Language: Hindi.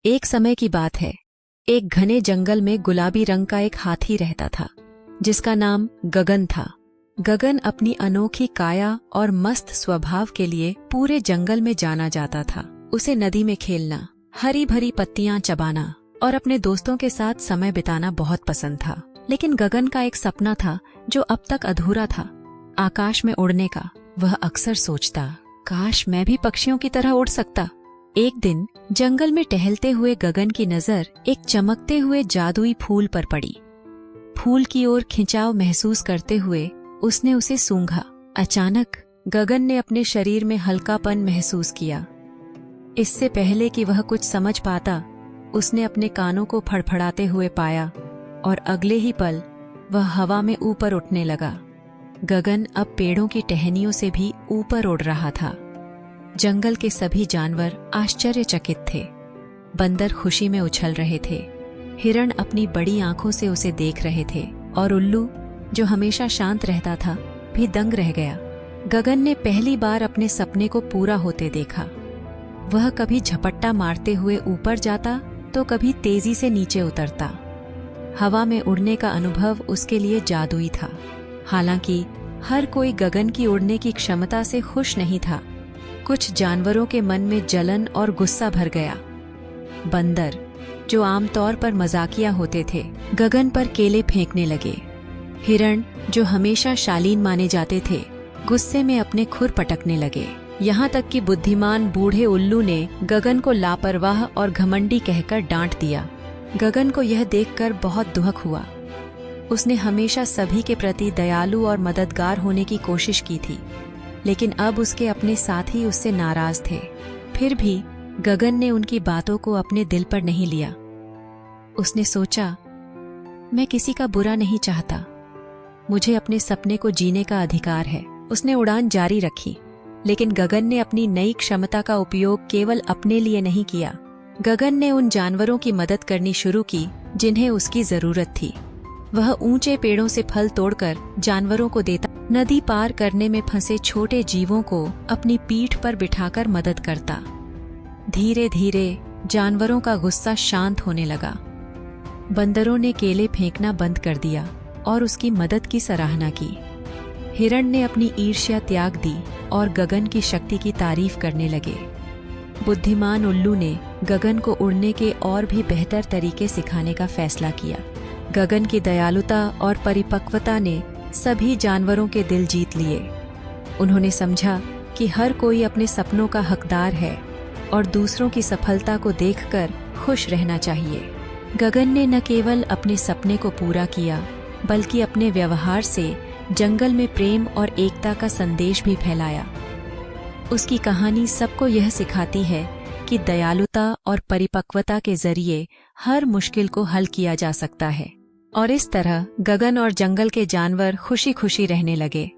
एक समय की बात है। एक घने जंगल में गुलाबी रंग का एक हाथी रहता था, जिसका नाम गगन था। गगन अपनी अनोखी काया और मस्त स्वभाव के लिए पूरे जंगल में जाना जाता था। उसे नदी में खेलना, हरी भरी पत्तियां चबाना और अपने दोस्तों के साथ समय बिताना बहुत पसंद था। लेकिन गगन का एक सपना था जो अब तक अधूरा था, आकाश में उड़ने का। वह अक्सर सोचता, काश मैं भी पक्षियों की तरह उड़ सकता। एक दिन जंगल में टहलते हुए गगन की नजर एक चमकते हुए जादुई फूल पर पड़ी। फूल की ओर खिंचाव महसूस करते हुए उसने उसे सूंघा। अचानक गगन ने अपने शरीर में हल्कापन महसूस किया। इससे पहले कि वह कुछ समझ पाता, उसने अपने कानों को फड़फड़ाते हुए पाया और अगले ही पल वह हवा में ऊपर उठने लगा। गगन अब पेड़ों की टहनियों से भी ऊपर उड़ रहा था। जंगल के सभी जानवर आश्चर्यचकित थे। बंदर खुशी में उछल रहे थे, हिरण अपनी बड़ी आंखों से उसे देख रहे थे और उल्लू, जो हमेशा शांत रहता था, भी दंग रह गया। गगन ने पहली बार अपने सपने को पूरा होते देखा। वह कभी झपट्टा मारते हुए ऊपर जाता तो कभी तेजी से नीचे उतरता। हवा में उड़ने का अनुभव उसके लिए जादुई था। हालांकि हर कोई गगन की उड़ने की क्षमता से खुश नहीं था। कुछ जानवरों के मन में जलन और गुस्सा भर गया। बंदर, जो आमतौर पर मजाकिया होते थे, गगन पर केले फेंकने लगे। हिरण, जो हमेशा शालीन माने जाते थे, गुस्से में अपने खुर पटकने लगे। यहाँ तक कि बुद्धिमान बूढ़े उल्लू ने गगन को लापरवाह और घमंडी कहकर डांट दिया। गगन को यह देखकर बहुत दुख हुआ। उसने हमेशा सभी के प्रति दयालु और मददगार होने की कोशिश की थी, लेकिन अब उसके अपने साथी उससे नाराज थे। फिर भी गगन ने उनकी बातों को अपने दिल पर नहीं लिया। उसने सोचा, मैं किसी का बुरा नहीं चाहता, मुझे अपने सपने को जीने का अधिकार है। उसने उड़ान जारी रखी, लेकिन गगन ने अपनी नई क्षमता का उपयोग केवल अपने लिए नहीं किया। गगन ने उन जानवरों की मदद करनी शुरू की जिन्हें उसकी जरूरत थी। वह ऊंचे पेड़ों से फल तोड़कर जानवरों को देता, नदी पार करने में फंसे छोटे जीवों को अपनी पीठ पर बिठाकर मदद करता। धीरे धीरे जानवरों का गुस्सा शांत होने लगा। बंदरों ने केले फेंकना बंद कर दिया और उसकी मदद की सराहना की। हिरण ने अपनी ईर्ष्या त्याग दी और गगन की शक्ति की तारीफ करने लगे। बुद्धिमान उल्लू ने गगन को उड़ने के और भी बेहतर तरीके सिखाने का फैसला किया। गगन की दयालुता और परिपक्वता ने सभी जानवरों के दिल जीत लिए। उन्होंने समझा कि हर कोई अपने सपनों का हकदार है और दूसरों की सफलता को देखकर खुश रहना चाहिए। गगन ने न केवल अपने सपने को पूरा किया, बल्कि अपने व्यवहार से जंगल में प्रेम और एकता का संदेश भी फैलाया। उसकी कहानी सबको यह सिखाती है कि दयालुता और परिपक्वता के जरिए हर मुश्किल को हल किया जा सकता है। और इस तरह गगन और जंगल के जानवर खुशी खुशी रहने लगे।